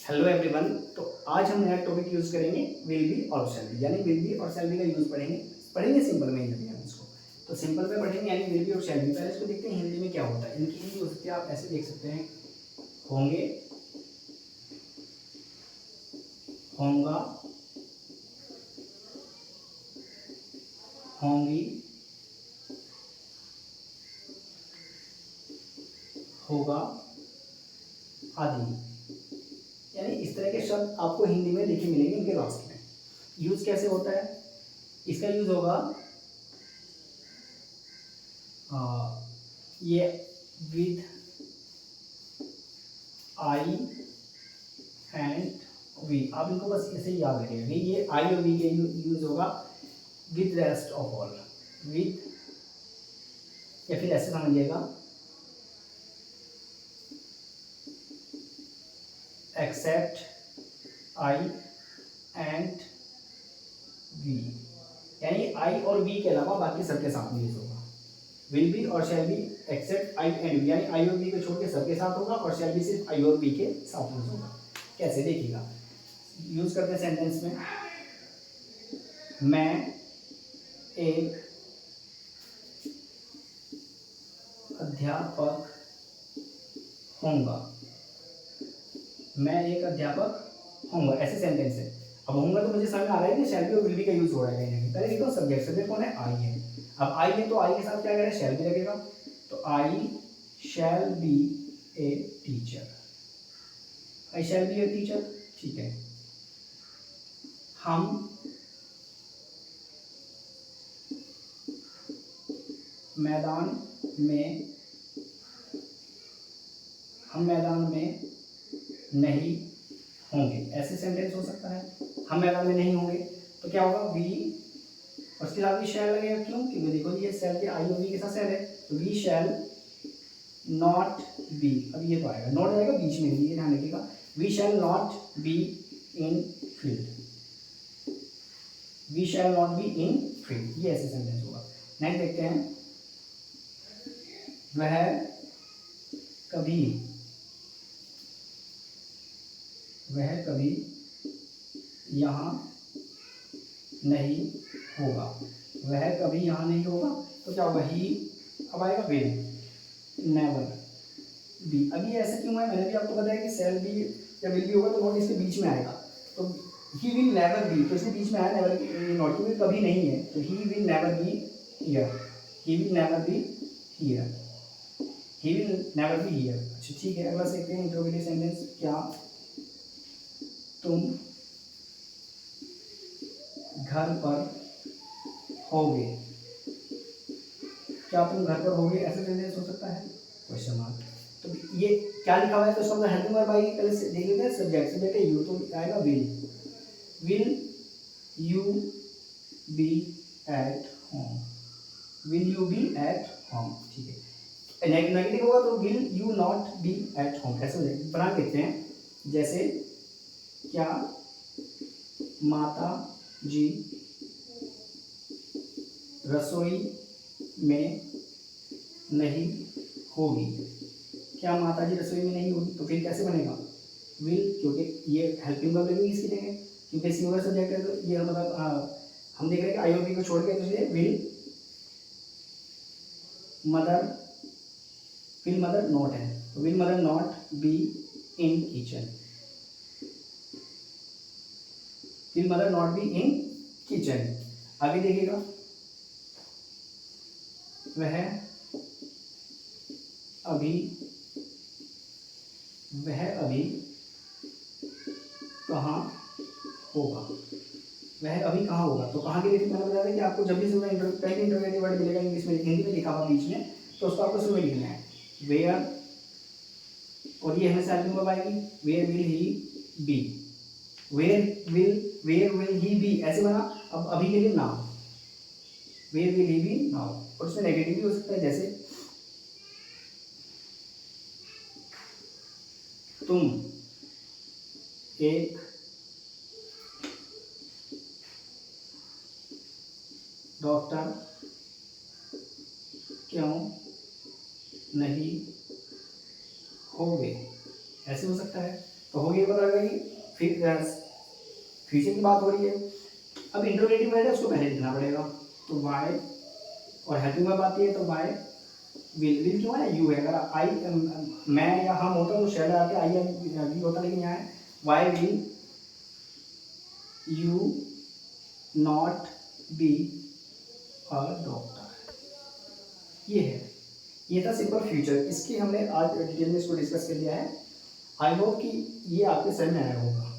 Hello everyone. तो आज हम नया टॉपिक यूज़ करेंगे विल बी और शैल बी, यानी विल बी और शैल बी का यूज़ पढ़ेंगे सिंपल में ही अभी हम इसको। तो सिंपल में पढ़ेंगे यानी विल बी और शैल बी। पहले इसको देखते हैं हिंदी में क्या होता है। इनकी हिंदी हो सकती है, आप ऐसे देख सकते हैं, होंगे, होंगा, होंगी, होगा आदि। यानी इस तरह के शब्द आपको हिंदी में लिखे मिलेंगे इनके लास्ट में। यूज कैसे होता है, इसका यूज होगा ये विद आई एंड वी। आप इनको बस ऐसे ही याद रखिएगा। ये आई और वी के यूज होगा with rest of all, with, या फिर ऐसे समझिएगा एक्सेप्ट आई एंड वी। यानी आई और वी के अलावा बाकी सबके साथ में यूज होगा। विल बी और shall be except I and we, यानी आई और वी को छोड़ के सबके साथ होगा, और शैल बी सिर्फ आई और वी के साथ यूज होगा। कैसे देखिएगा, यूज करते हैं सेंटेंस में। मैं एक अध्यापक होऊंगा। मैं एक अध्यापक होऊंगा, ऐसे सेंटेंस है। अब होऊंगा तो मुझे समझ में आ रहा है कि शैल बी और विल बी का यूज हो रहा है कहीं ना कहीं। पहले देखो सब्जेक्ट कौन है, आई है। अब आई है तो आई के साथ क्या करें, शैल बी लगेगा। तो I shall be a teacher, I shall be a teacher, ठीक है। हम मैदान में नहीं होंगे, ऐसे सेंटेंस हो सकता है। हम मैदान में नहीं होंगे तो क्या होगा, वी, और उसके साथ भी शैल लगेगा। क्यों, क्योंकि देखो ये शैल के आई और वी के साथ शैल है, तो वी शैल नॉट बी। अब ये तो आएगा, नॉट आएगा बीच में, ये ध्यान रखिएगा। We shall not be in field, we shall not be in field, ये ऐसे सेंटेंस होगा। नेक्स्ट देखते हैं, वह कभी यहाँ नहीं होगा। वह कभी यहाँ नहीं होगा तो क्या होगा, ही, अब आएगा विल नेवर बी। अभी ऐसा क्यों है, मैंने भी आपको बताया कि शैल बी या विल बी होगा तो नॉट इसके बीच में आएगा। तो ही विल नेवर बी, तो इसके बीच में आया नेवर, नॉट, क्योंकि कभी नहीं है, तो he will never be here, he will never be here, he will never be here. अच्छा ठीक है, अगला देखते हैं इंट्रोगेटिव सेंटेंस। क्या तुम घर पर होगे, क्या तुम घर पर होगे, ऐसा सेंटेंस हो सकता है, क्वेश्चन मार्क। तो ये क्या लिखा हुआ है, तो इसका हेल्पिंग वर्ब आएगी। पहले से देख लेते हैं, सब्जेक्ट है यू, तो आएगा will you be at home, will you be at home, ठीक है। नेगेटिव होगा तो will you not be at home, ऐसे हो जाएगा। बना देते हैं, जैसे क्या माता जी रसोई में नहीं होगी, क्या माता जी रसोई में नहीं होगी, तो फिर कैसे बनेगा, विल, क्योंकि ये हेल्पिंग वर्ब लगेगी इसकी जगह, क्योंकि सिंगुलर सब्जेक्ट है। तो ये मतलब हम देख रहे हैं कि आई और बी को छोड़ के, तो इसलिए विल मदर नॉट है, तो will mother not be in kitchen, will mother not be in kitchen. आगे देखिएगा, वह अभी कहाँ होगा, वह अभी कहाँ होगा। तो कहाँ के लिए मैंने बताया था कि आपको जब भी शुरू में पहले इंट्रोगेटिव वर्ड मिलेगा इंग्लिश में, हिंदी में लिखा हुआ बीच में, तो उसको आपको शुरू में लिखना है वेयर, और ये हमेशा हेल्पिंग वर्ब आएगी, where will he be, where will he be, ऐसे बना। अब अभी के लिए now, where will he be now, और उसमें नेगेटिव भी हो सकता है, जैसे तुम एक डॉक्टर क्यों नहीं होगे, ऐसे हो सकता है। तो हो गई पता गई। फिर फ्यूचर की बात हो रही है। अब इंट्रोगेटिव वर्ड है उसको पहले लिखना पड़ेगा। तो वाई, और हेल्पिंग वर्ब आती है तो वाई विल क्यों है, यू है। अगर आई मैं या हम होता तो शैल आके आई वी होता, लेकिन यहाँ है why will you not be a doctor. ये है, ये था सिंपल फ्यूचर। इसकी हमने आज डिटेल में इसको डिस्कस कर लिया है। आई होप कि ये आपके समझ में आया होगा।